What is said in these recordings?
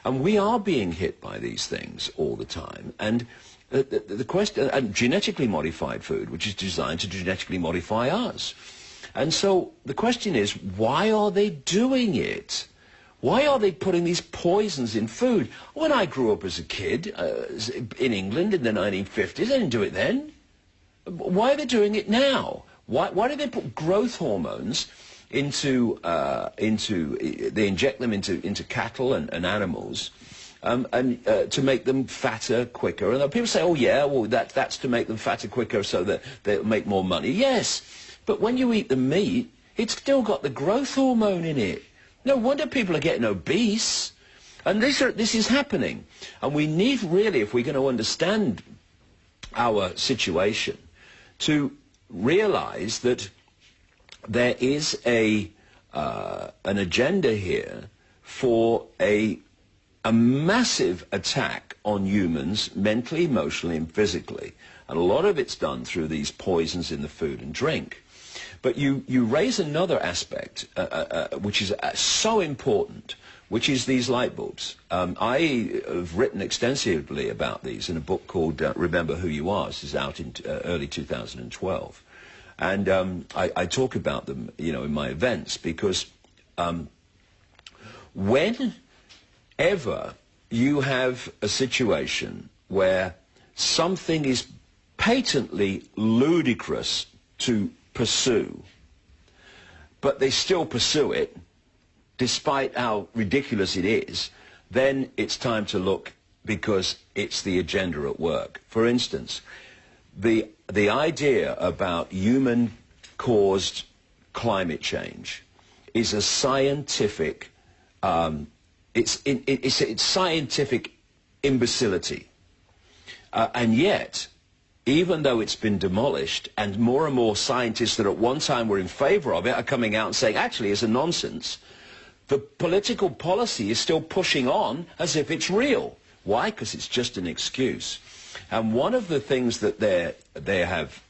And we are being hit by these things all the time. And the question, and genetically modified food, which is designed to genetically modify us. And so the question is, why are they doing it? Why are they putting these poisons in food? When I grew up as a kid in England in the 1950s, they didn't do it then. Why are they doing it now? Why do they put growth hormones into they inject them into cattle and animals to make them fatter quicker? And people say, oh yeah, well that's to make them fatter quicker so that they'll make more money. Yes, but when you eat the meat, it's still got the growth hormone in it. No wonder people are getting obese. And this is happening. And we need really, if we're going to understand our situation, to realize that there is an agenda here for a massive attack on humans mentally, emotionally and physically. And a lot of it's done through these poisons in the food and drink. But you raise another aspect, which is so important, which is these light bulbs. I have written extensively about these in a book called Remember Who You Are. This is out in early 2012. And I talk about them, you know, in my events, because whenever you have a situation where something is patently ludicrous to pursue, but they still pursue it, despite how ridiculous it is, then it's time to look, because it's the agenda at work. For instance, the idea about human-caused climate change is a scientific, it's scientific imbecility, and yet, even though it's been demolished, and more scientists that at one time were in favor of it are coming out and saying, actually, it's a nonsense, the political policy is still pushing on as if it's real. Why? Because it's just an excuse. And one of the things that they have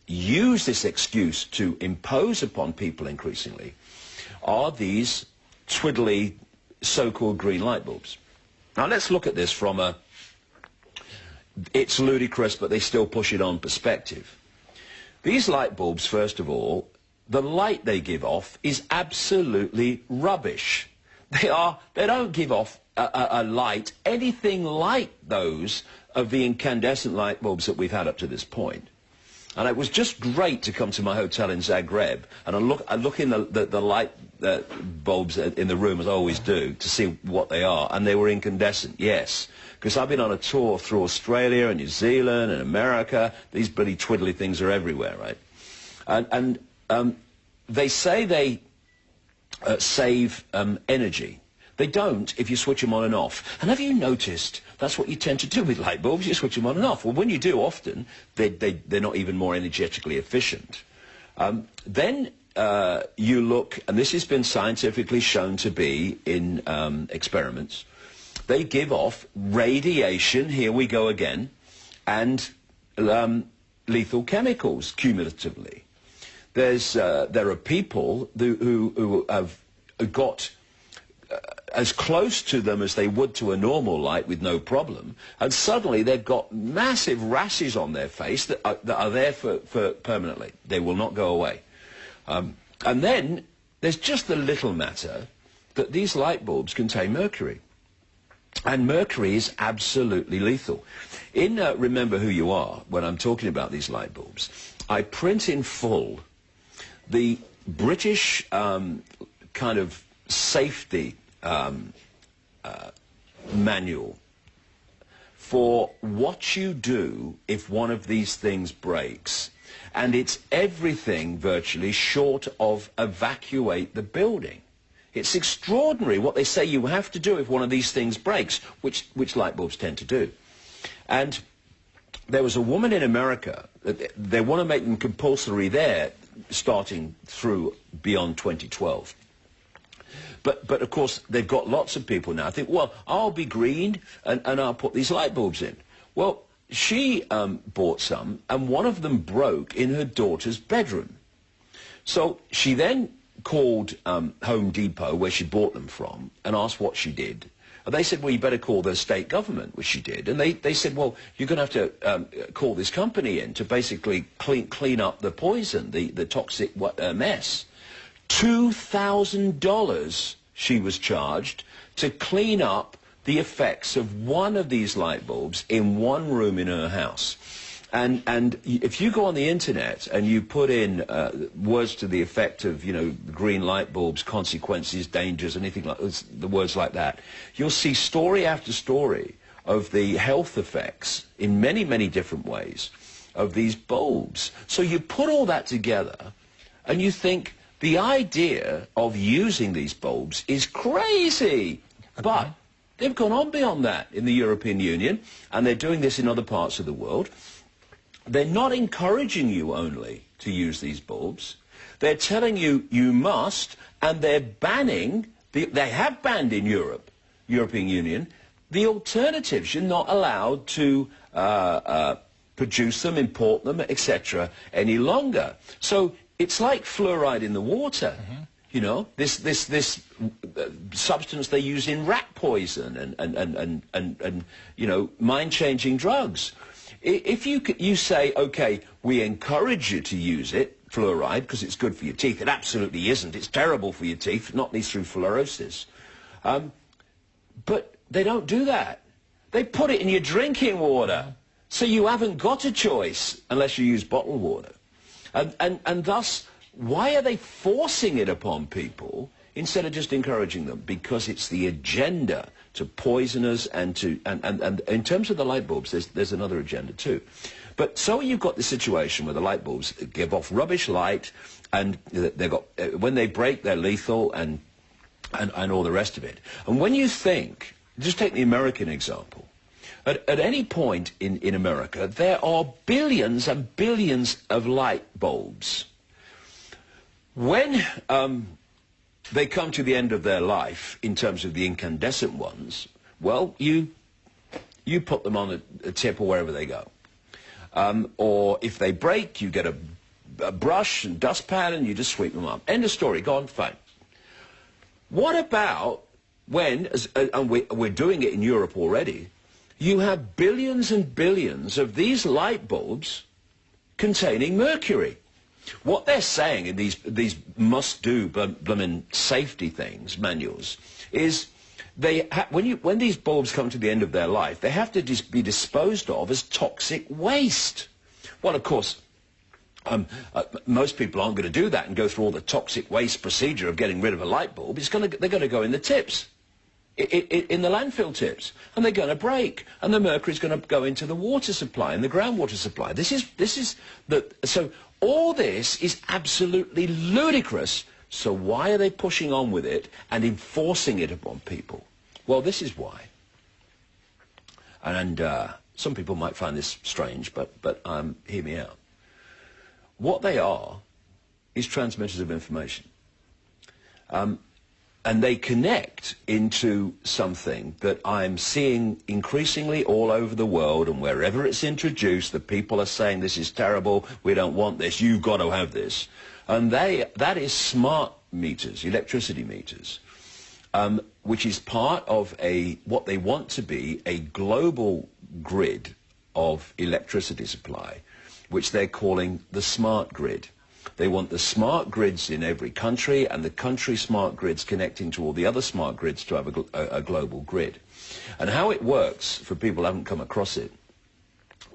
used this excuse to impose upon people increasingly are these twiddly so-called green light bulbs. Now let's look at this from a it's ludicrous, but they still push it on perspective. These light bulbs, first of all, the light they give off is absolutely rubbish. They don't give off a light anything like those of the incandescent light bulbs that we've had up to this point. And it was just great to come to my hotel in Zagreb, and I look in the light bulbs in the room, as I always do, to see what they are, and they were incandescent, yes. Because I've been on a tour through Australia and New Zealand and America. These bloody twiddly things are everywhere, right? And they say they save energy. They don't if you switch them on and off. And have you noticed that's what you tend to do with light bulbs? You switch them on and off. Well, when you do often, they're not even more energetically efficient. Then you look, and this has been scientifically shown to be in experiments, they give off radiation, here we go again, and lethal chemicals cumulatively. There are people who have got as close to them as they would to a normal light with no problem, and suddenly they've got massive rashes on their face that are there for permanently. They will not go away. And then there's just the little matter that these light bulbs contain mercury. And mercury is absolutely lethal. In Remember Who You Are, when I'm talking about these light bulbs, I print in full the British kind of safety manual for what you do if one of these things breaks. And it's everything virtually short of evacuate the building. It's extraordinary what they say you have to do if one of these things breaks, which light bulbs tend to do. And there was a woman in America, they want to make them compulsory there, starting through beyond 2012. But of course, they've got lots of people now think, well, I'll be green and I'll put these light bulbs in. Well, she bought some, and one of them broke in her daughter's bedroom. So she then called Home Depot, where she bought them from, and asked what she did. And they said, well, you better call the state government, which she did. And they said, well, you're going to have to call this company in to basically clean up the poison, the toxic mess. $2,000 she was charged to clean up the effects of one of these light bulbs in one room in her house. And if you go on the internet and you put in words to the effect of, you know, green light bulbs, consequences, dangers, anything like the words like that, you'll see story after story of the health effects in many, many different ways of these bulbs. So you put all that together and you think the idea of using these bulbs is crazy. Okay. But they've gone on beyond that in the European Union, and they're doing this in other parts of the world. They're not encouraging you only to use these bulbs. They're telling you you must, and they're banning, they have banned in European Union, the alternatives. You're not allowed to produce them, import them, etc. any longer. So it's like fluoride in the water. Mm-hmm. You know, this substance they use in rat poison and you know, mind-changing drugs. If you say, okay, we encourage you to use it, fluoride, because it's good for your teeth. It absolutely isn't. It's terrible for your teeth, not least through fluorosis. But they don't do that. They put it in your drinking water. So you haven't got a choice unless you use bottled water. And thus, why are they forcing it upon people instead of just encouraging them? Because it's the agenda to poison us and in terms of the light bulbs, there's another agenda too. But so you've got the situation where the light bulbs give off rubbish light, and they've got, when they break, they're lethal and all the rest of it. And when you think, just take the American example, at any point in America, there are billions and billions of light bulbs. When they come to the end of their life, in terms of the incandescent ones, well, you put them on a tip or wherever they go. Or if they break, you get a brush and dustpan and you just sweep them up. End of story, gone, fine. What about when, and we're doing it in Europe already, you have billions and billions of these light bulbs containing mercury. What they're saying in these must-do blooming safety things, manuals, is when these bulbs come to the end of their life, they have to be disposed of as toxic waste. Well, of course, most people aren't going to do that and go through all the toxic waste procedure of getting rid of a light bulb. They're going to go in the tips, in the landfill tips, and they're going to break, and the mercury's going to go into the water supply and the groundwater supply. So all this is absolutely ludicrous. So why are they pushing on with it and enforcing it upon people? Well, this is why. And some people might find this strange, but hear me out. What they are is transmitters of information. And they connect into something that I'm seeing increasingly all over the world, and wherever it's introduced, the people are saying this is terrible, we don't want this, you've got to have this. And that is smart meters, electricity meters, which is part of what they want to be a global grid of electricity supply, which they're calling the smart grid. They want the smart grids in every country, and the country smart grids connecting to all the other smart grids to have a global grid. And how it works, for people who haven't come across it,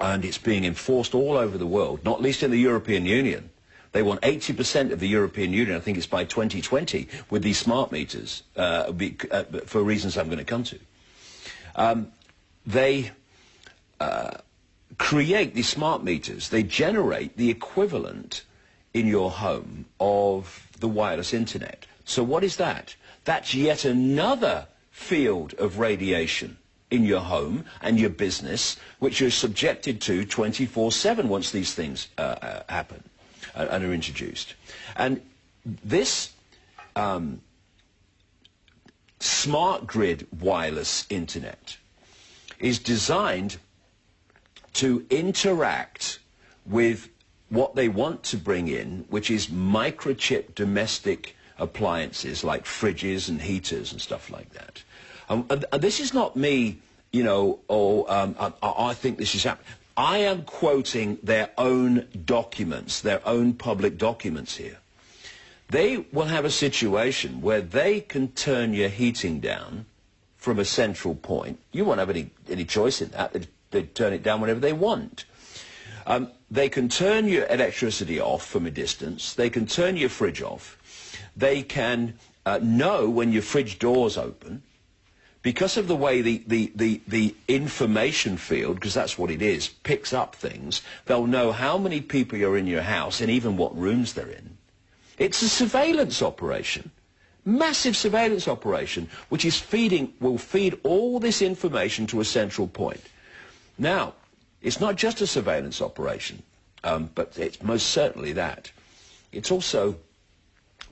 and it's being enforced all over the world, not least in the European Union. They want 80% of the European Union, I think it's by 2020, with these smart meters, for reasons I'm going to come to. They create these smart meters. They generate the equivalent in your home of the wireless internet. So what is that? That's yet another field of radiation in your home and your business, which you're subjected to 24/7 once these things happen and are introduced. And this smart grid wireless internet is designed to interact with what they want to bring in, which is microchip domestic appliances like fridges and heaters and stuff like that. And this is not me, you know, or I think this is happening. I am quoting their own documents, their own public documents here. They will have a situation where they can turn your heating down from a central point. You won't have any choice in that. They turn it down whenever they want. They can turn your electricity off from a distance. They can turn your fridge off. They can know when your fridge door's open. Because of the way the information field, because that's what it is, picks up things, they'll know how many people are in your house and even what rooms they're in. It's a surveillance operation, massive surveillance operation, which is will feed all this information to a central point. Now, it's not just a surveillance operation, but it's most certainly that. It's also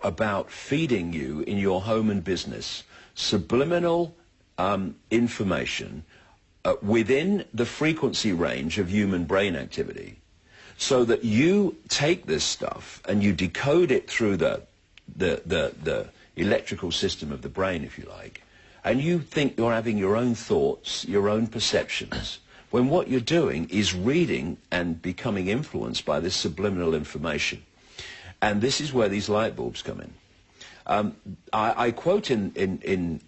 about feeding you in your home and business subliminal information within the frequency range of human brain activity, so that you take this stuff and you decode it through the electrical system of the brain, if you like, and you think you're having your own thoughts, your own perceptions, when what you're doing is reading and becoming influenced by this subliminal information. And this is where these light bulbs come in. I quote in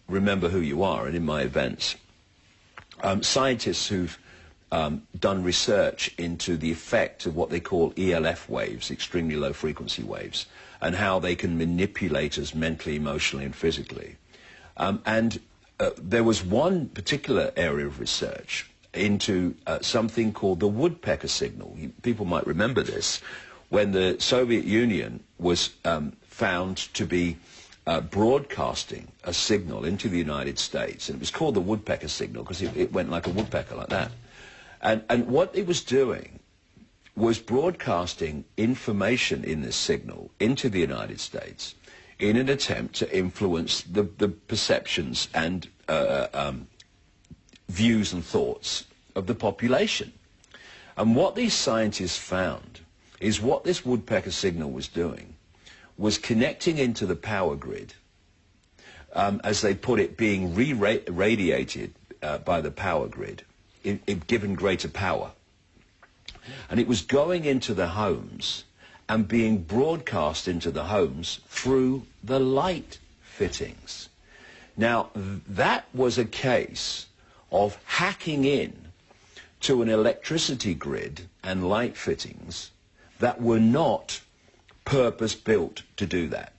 Remember Who You Are, and in my events, scientists who've done research into the effect of what they call ELF waves, extremely low frequency waves, and how they can manipulate us mentally, emotionally, and physically. There was one particular area of research into something called the woodpecker signal. People might remember this, when the Soviet Union was found to be broadcasting a signal into the United States, and it was called the woodpecker signal because it went like a woodpecker, like that. And what it was doing was broadcasting information in this signal into the United States in an attempt to influence the perceptions and views and thoughts of the population. And what these scientists found is what this woodpecker signal was doing was connecting into the power grid, as they put it, being re-radiated by the power grid, given greater power. And it was going into the homes and being broadcast into the homes through the light fittings. Now, that was a case of hacking in to an electricity grid and light fittings that were not purpose-built to do that.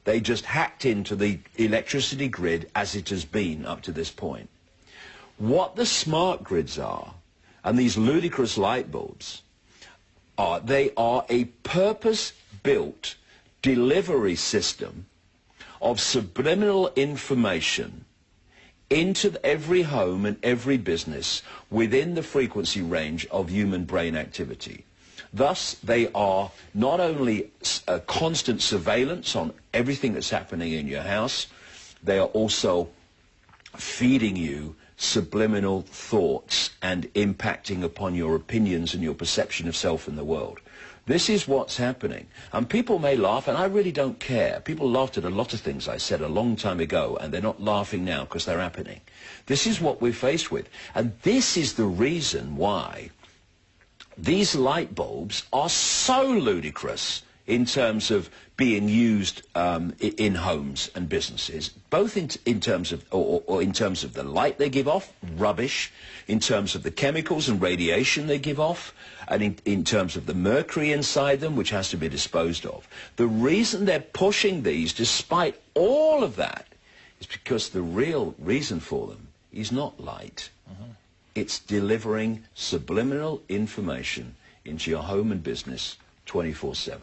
They just hacked into the electricity grid as it has been up to this point. What the smart grids are, and these ludicrous light bulbs, they are a purpose-built delivery system of subliminal information into every home and every business within the frequency range of human brain activity. Thus, they are not only a constant surveillance on everything that's happening in your house, they are also feeding you subliminal thoughts and impacting upon your opinions and your perception of self in the world. This is what's happening. And people may laugh, and I really don't care. People laughed at a lot of things I said a long time ago, and they're not laughing now because they're happening. This is what we're faced with. And this is the reason why these light bulbs are so ludicrous in terms of being used in homes and businesses, both in terms of or in terms of the light they give off, rubbish, in terms of the chemicals and radiation they give off, and in terms of the mercury inside them, which has to be disposed of. The reason they're pushing these, despite all of that, is because the real reason for them is not light. It's delivering subliminal information into your home and business 24/7.